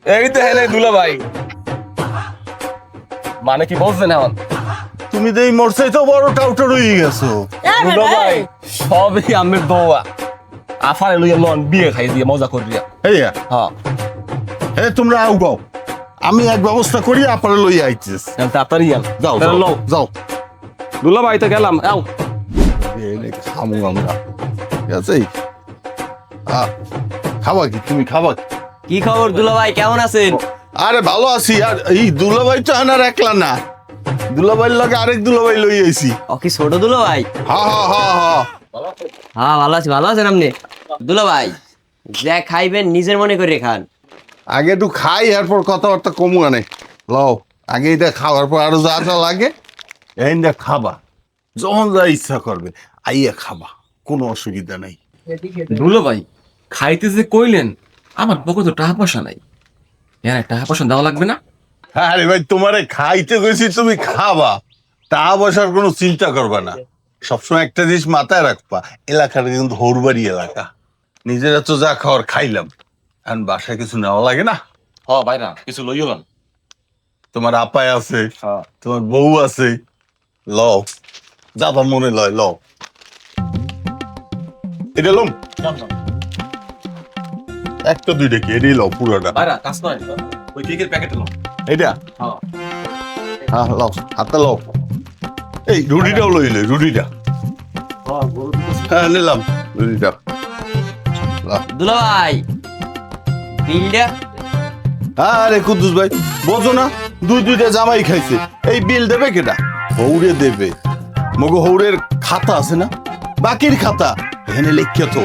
এই তো হ্যাঁ দুলা ভাই মানে কি বলছেন এখন তুমি তো এই মোরসাই তো বড় টাউটার হয়ে গেছো। দুলা ভাই সবই আমের দোয়া আফারে লইয়া লন বিয়ে খাই দিয়ে মজা করিয়া হ্যাঁ হ্যাঁ হ্যাঁ তোমরা আউ গাও, আমি এক ব্যবস্থা করি আপনারা লইয়া আইতেছ। তাড়াতাড়ি আন যাও তাহলে যাও লও যাও। দুলা ভাই তো গেলাম আও খামু আমরা, ঠিক আছে? খাবা কি তুমি, খাবা কি? কি খবর দুলা ভাই, কেমন আছেন? আরে ভালো আছি। আর এই দুলাভাই তো আনার একলা না, দুলাভাইয়ের লগে আরেক দুলাভাই লই আইছি। ও কি ছোট দুলা ভাই? হা হা হা হা হ্যাঁ ভালো আছি, ভালো আছেন আপনি? দুলা ভাই যা খাইবেন নিজের মনে করে খান। আগে একটু খাই, এরপর কথাবার্তা কমু আনে। লও আগে এটা খাওয়ার পর আরো যা যা লাগে এইটা খাবা, যখন যা ইচ্ছা করবে আইয়া খাবা, কোনো অসুবিধা নাই। দুলা ভাই খাইতে যে কইলেন আমার পকেটে টাকা পয়সা নাই, এর টাকা পয়সা দেওয়া লাগবে না? আরে ভাই তোমারে খাইতে গেছি, তুমি খাবা, তা বসার কোনো চিন্তা করবা না। সবসময় একটা জিনিস মাথায় রাখবা, এলাকাটা কিন্তু হরবাড়ি এলাকা, নিজেরা তো যা খাওয়ার খাইলাম, এখন বাসায় কিছু নেওয়া লাগে না। হ ভাইরা কিছু লইলাম। তোমার আপায় আছে, তোমার বউ আছে, লও যাবা মনে লয়, লও এটা লম, একটা দুইটা কি এটাই লও পুরোটা। ভাইরা কাজ করেন ওই কেকের প্যাকেট নাও। এইটা হ্যাঁ হ্যাঁ লও, হাতে লও। এই রুটিটাও লইলে, রুটিটা হ্যাঁ নিলাম, রুটিটা লও। দুলা ভাই বিলটা? আরে কুদ্দুস ভাই বোঝো না, দুইটা জামাই খাইছে, এই বিল দেবে কেটা? হৌরে দেবে, মগো হৌরের খাতা আছে না, বাকির খাতা এখানে লিখে তো।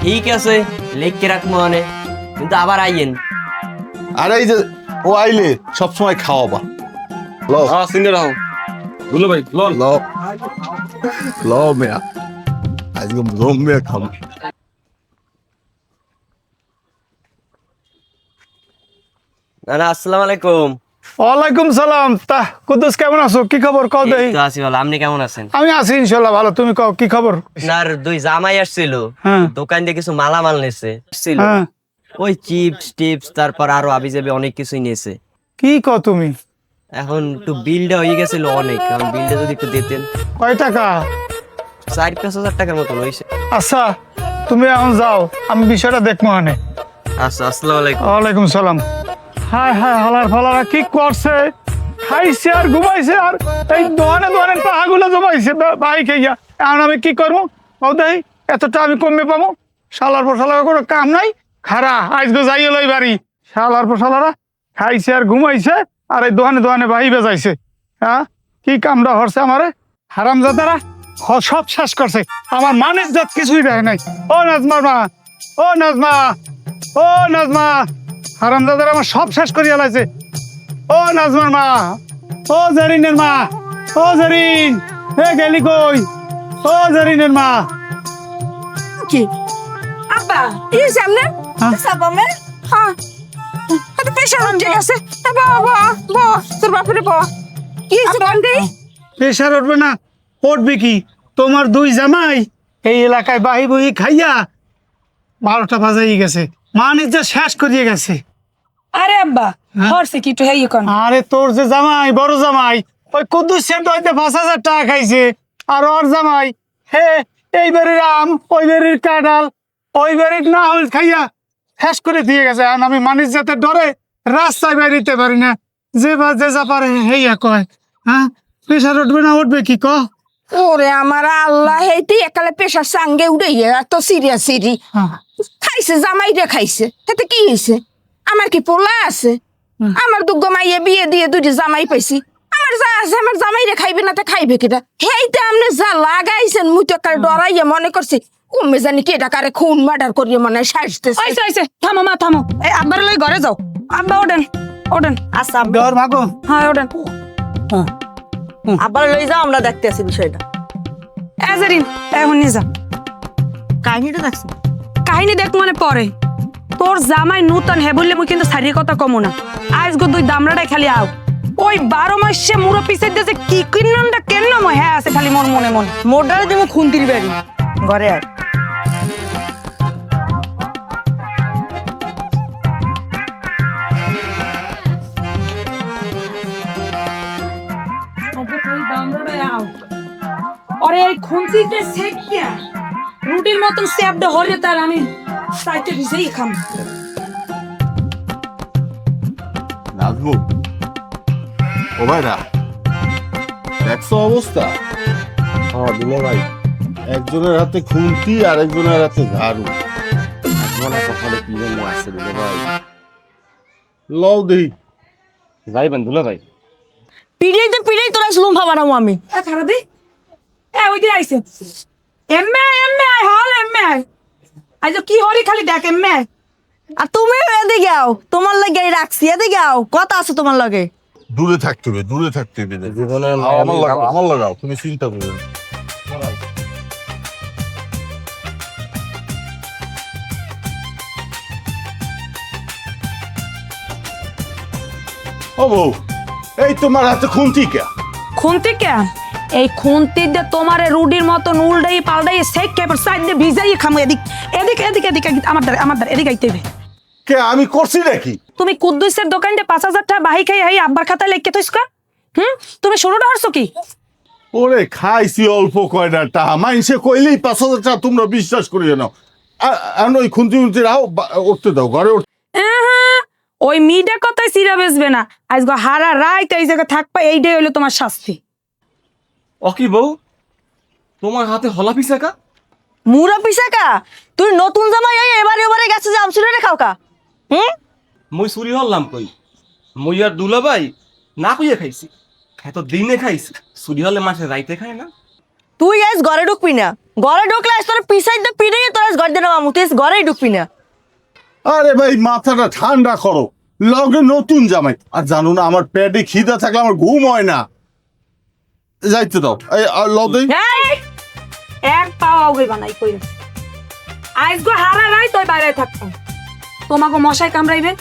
ঠিক আছে লেখকে রাখবো মানে, কিন্তু আবার আইয়েন। আর এই যে ও আইলে সবসময় খাওয়াবা, লও হ্যাঁ সিঙ্গার রাও দুলা ভাই লন। লও লও মেয়া, আজকে জম মেয়া খাবো। না আসসালামু আলাইকুম। ওয়ালাইকুম সালাম। তা কুদ্দুস কেমন আছো? কি খবর কও দেই? এই তো আছি ভালো, আপনি কেমন আছেন? আমি আছি ইনশাল্লাহ ভালো। তুমি কও কি খবর? আপনার দুই জামাই আসছিল, হ্যাঁ। দোকান দিয়ে কিছু মালামাল নিয়েছে আসছিল। হ্যাঁ ওই চিপস টিপস তারপর আরো আবিজাবি অনেক কিছুই নিয়েছে। কি কও তুমি? এখন একটু বিলটা হয়ে গেছিল অনেক, এখন বিলটা যদি একটু দিতেন। কয় টাকা? 4-5 হাজার টাকার মতন হয়েছে। আচ্ছা তুমি এখন যাও, আমি বিষয়টা দেখবো আনে। আচ্ছা আসসালামু আলাইকুম। ওয়ালাইকুম সালাম। হায় হায় হালার ফালারা কি করছে, খাইছে আর ঘুমাইছে আর এই দোকানে দোকানে টাকাগুলো জমাইছে ভাই খাইয়া। এখন আমি কি করবো কও দেই? এতটা আমি কমে পাবো? শালার পর শালার কোনো কাম নাই, খারা আজকে যাই লই বাড়ি। শালার পর শালারা খাইছে আর ঘুমাইছে আর এই দোকানে দোকানে বাহি বেজাইছে। হ্যাঁ কি কামটা হরছে আমারে হারামজাদারা, সব শেষ করছে। আমার মানের জাত কিছুই দেয় নাই। ও নাজমার মা, ও নাজমা, ও নাজমা, হারামজাদার আমার সব শেষ করিয়া লাইছে। ও নাজমার মা, ও জারিনের মা, ও জারিন, হে গেলি কই? ও জারিনের মা। কি আব্বা এই সামনে সাবামে হ্যাঁ এটা পেশার উঠে গেছে। বাবা বাবা তোর বাপরে বাবা কি হয়েছে বন্ধি? প্রেশার উঠবে না, উঠবে কি? তোমার দুই জামাই এই এলাকায় বাহি বহি খাইয়া 12টা বাজাই গেছে, মানে যা শেষ করিয়ে গেছে। আরে আব্বা হরছে কি তো হেই কোন? আরে তোর যে জামাই, বড় জামাই, ওই কুদ্দুস সেন্ট হইতে 5,000 টাকা খাইছে। আর ওর জামাই হে এই বাড়ির আম, ওই বাড়ির কাঁঠাল, ওই বাড়ির না হল খাইয়া শেষ করে দিয়ে গেছে। আর আমি মানুষ যাতে ডরে রাস্তায় বেরিতে পারি না, যে যা পারে হেইয়া কয়। হ্যাঁ প্রেশার উঠবে না, উঠবে কি ক? ওরে আমার আল্লাহ হেইতে একালে পেশার সঙ্গে উড়ে এত সিরিয়াস সিরি খাইছে, জামাই রে খাইছে, এতে কি হয়েছে? আমার কি পোলা আছে? আমার দুগ্গ মাইয়ে বিয়ে দিয়ে দুটি জামাই পাইছি, আমার যা আছে আমার জামাই রে খাইবে না তে খাইবে কিটা? হেইতে আপনি যা লাগাইছেন মুই তো কাল ডরাইয়া মনে করছি কমে জানি কে ডাকারে খুন মার্ডার করিয়ে মনে সাজতেছে। আইছে আইছে থামো মা থামো, এই আব্বার লই ঘরে যাও। আব্বা ওঠেন ওঠেন। আচ্ছা আব্বা, ডর মাগো। হ্যাঁ ওঠেন। আব্বার লই যাও, আমরা দেখতে আছি বিষয়টা। এজারিন এখন নিয়ে যা। কাহিনীটা দেখছো? কাহিনী দেখ মানে পরে তোর জামাই নূতন হে বললে মুই কিন্তু সারিয়ে কথা কমো না। আজ গো দুই দামড়াটাই খালি আও, ওই 12 মাসে মুরো পিছে দিয়েছে কি কিন্নটা কেন মই হ্যাঁ আছে খালি মোর মনে মনে। মোটারে তুমি খুন্তির বাড়ি ঘরে আয়। খুনতিতে সেকিয়া রুটির মতন সেপটা হলে তার আমি সাইতে ভিজেই খাম। নাজমু ও ভাইরা দেখছো অবস্থা? হ্যাঁ দিলে ভাই, একজনের হাতে খুন্তি আর একজনের হাতে ঝাড়ু। মনে কখনো কি জন্য আসছে দিলে ভাই? লও দেই যাইবেন দুলা ভাই? পিড়াই তোরা জুলুম ভাবানামো আমি। খারাপ দি ওই দিয়ে আইছে এমএ হল এমএ আজ কি হরি খালি দেখ এমএ। আর তুমি এদিকে আও, তোমার লাগে রাখছি, এদিকে আও, কথা আছে তোমার লাগে। দূরে থাকতে হবে, দূরে থাকতে হবে। জীবনের আমার লাগাও, তুমি চিন্তা করো না। ও বউ, এই তোমার হাতে খুন্তি কে? খুনতি কে? এই খুনতি দিয়ে তোমার রুডির মতন উল্টাই পাল্টাই সেক কে সাইড দিয়ে ভিজাই খামু। এদিক এদিক এদিক এদিক আমার দ্বার এদিক আইতে হবে। কে আমি করছি নাকি? তুমি কুদ্দুসের দোকানটা 5,000 টাকা বাহি খাই হাই আব্বার খাতায় লিখে থইছ কা? তুমি শুরুটা হারছো কি? ওরে খাইছি অল্প কয়টা টাকা, মাইনসে কইলেই 5,000 টাকা তোমরা বিশ্বাস করিও না। আর ওই খুন্তি খুন্তি রাও, উঠতে দাও, ঘরে উঠতে। ওই মিডা কথায় সিরা বেচবে না। আজ গো হারা রাইত এই জায়গায় থাকবা, এইটাই হলো তোমার শাস্তি। অকি বউ, তোমার হাতে হলা পিসাকা? মুরা পিসাকা, তুই নতুন জামাই এবারে এবারে গেছে যে আমসুরে রে খাও কা? মই চুরি হল্লাম কই? মই আর দুলাভাই না কইয়া খাইছি, এত দিনে খাইছি। চুরি হলে মাসে রাইতে খায় না? তুই আজ ঘরে ঢুকবি না, ঘরে ঢুকলে আজ তোর পিসাই দিয়ে পিড়াই তোর আজ ঘর দিয়ে মামু, তুই আজ ঘরেই ঢুকবি না। আরে ভাই মাথাটা ঠান্ডা করো, লগে নতুন জামাই। আর জানো না আমার পেটে খিদা থাকলে আমার ঘুম হয় না। যাইতে দাও, এই লও দেই। এই, এক পাও আগে বানাই কই আজ গো হারা রাইত ওই বাইরে থাকতাম। তোমাকে মশাই কামড়াইবে,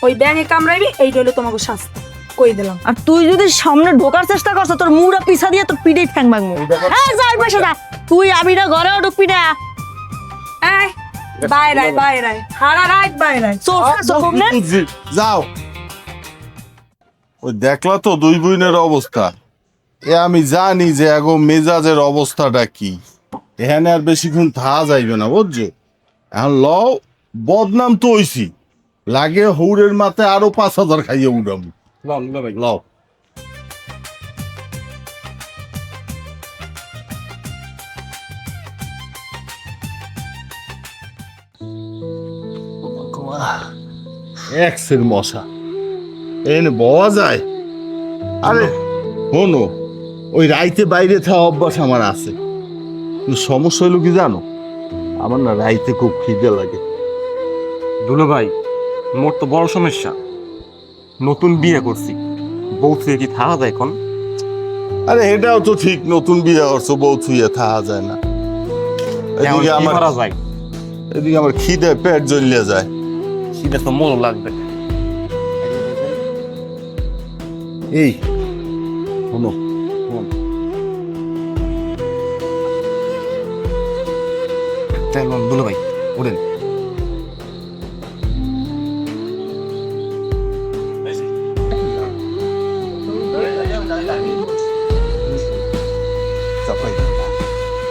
ওই ব্যাঙে কামড়াইবে, এইটা হলো তোমাকে শাস্তি। কই দিলাম। আর তুই যদি সামনে ঢোকার চেষ্টা করছ তোর মুরা পিসা দিয়ে তোর পিড়াই ঠ্যাং ভাঙবো। হ্যাঁ যাই বসে যা, তুই আমি না ঘরেও ঢুকবি না। এই বাইরে হারা রাইত বাইরে যাও। ওই দেখলা তো দুই বোনের অবস্থা। এ আমি জানি যে এখন মেজাজের অবস্থাটা কি। এখানে আর বেশিক্ষণ থাকা যাইবে না, বুঝছো? এখন লও, বদনাম তো হইছি, লাগে হৌরের মাথায় আরো 5,000 খাইয়ে উঠাবো। লও দুলাভাই। লও। এক্সের মশা এনে বওয়া যায়? আরে শোনো, ওই রাইতে বাইরে থাকা অভ্যাস আমার আছে, কিন্তু সমস্যা হলো কি জানো, আমার না রাইতে খুব খিদে লাগে। দুলাভাই, মোর তো বড় সমস্যা, নতুন বিয়ে করছি, বউ থেকে কি থাকা যায় এখন? আরে এটাও তো ঠিক, নতুন বিয়ে করছো, বউ থুয়ে থাকা যায় না। এখন এদিকে কি আমার করা যায়? এদিকে আমার খিদে পেট জ্বলিয়ে যায়। সেটা তো মোর লাগবে। এই শোনো, দুলাভাই ওরেন।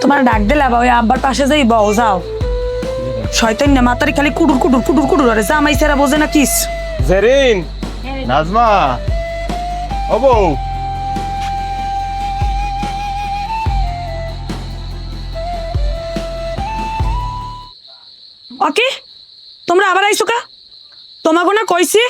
তোমার ডাক দিলা বা ওই আব্বার পাশে যাই বও যাও। শয়তান না মাতারি খালি কুডুর কুডুর কুডুর কুডুর আরে জামাই সেরা বোঝে না কিস। জেরিন, নাজমা, ও বউ, ওকে তোমরা আবার আইসো কা? তোমাকে না কইছি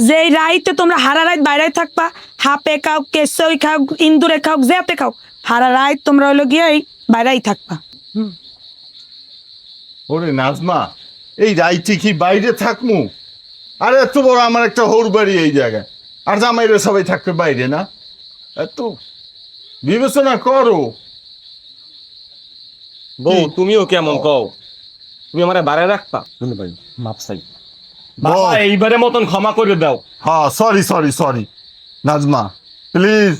যে এই রাইতে তোমরা হারা রাইত বাইরে থাকবা, হাপে খাও, কেসই খাও, ইন্দুরে খাও, জেতে খাও, হারা রাইত তোমরা হলো গিয়ে এই বাইরেই থাকবা। ওরে নাজমা, এই রাইতে কি বাইরে থাকমু? আরে এত বড় আমার একটা হৌর বাড়ি এই জায়গায়, আর জামাইরা সবাই থাকবে বাইরে না? এত বিবেচনা করো। বউ তুমিও কেমন কও? তুমি আমারে বারে রাখতা? দুলাভাই মাপ চাই, বাবা এইবারে মতন ক্ষমা করে দাও। হ্যাঁ sorry sorry sorry Nazma, please.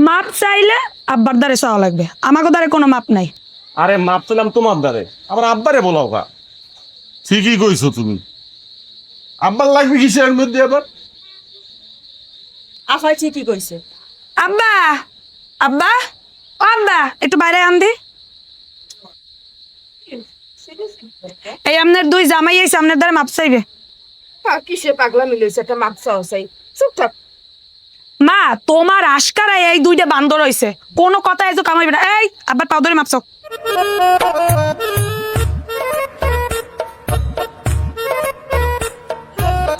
মাপ চাইলে আব্বার দ্বারে চাওয়া লাগবে, আমাকে দ্বারে কোনো মাপ নাই। আরে মাপ চাইলাম তোমার দ্বারে, আবার আব্বারে বলাও কা? ঠিকই কইছো তুমি, আব্বার লাগবে কিসের মধ্যে আবার? আফাই ঠিকই কইছে। আব্বা, আব্বা, আব্বা একটু বাইরে আনদি। এই আপনার দুই জামাই এসে আপনার দ্বারা মাপ চাইবে। কিসে পাগলা মিলেছে একটা মাপসা হসাই চুপ থাক। মা তোমার আশকারায় এই দুইটা বান্দর হইছে, কোনো কথা এই যে কামাইবে না। এই আবার পাও ধরে মাপছ।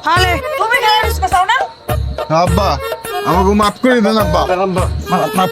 হালে তুমি গায়ে রিস্ক চাও না? আব্বা আমাকে মাফ করে দেন আব্বা। মাপ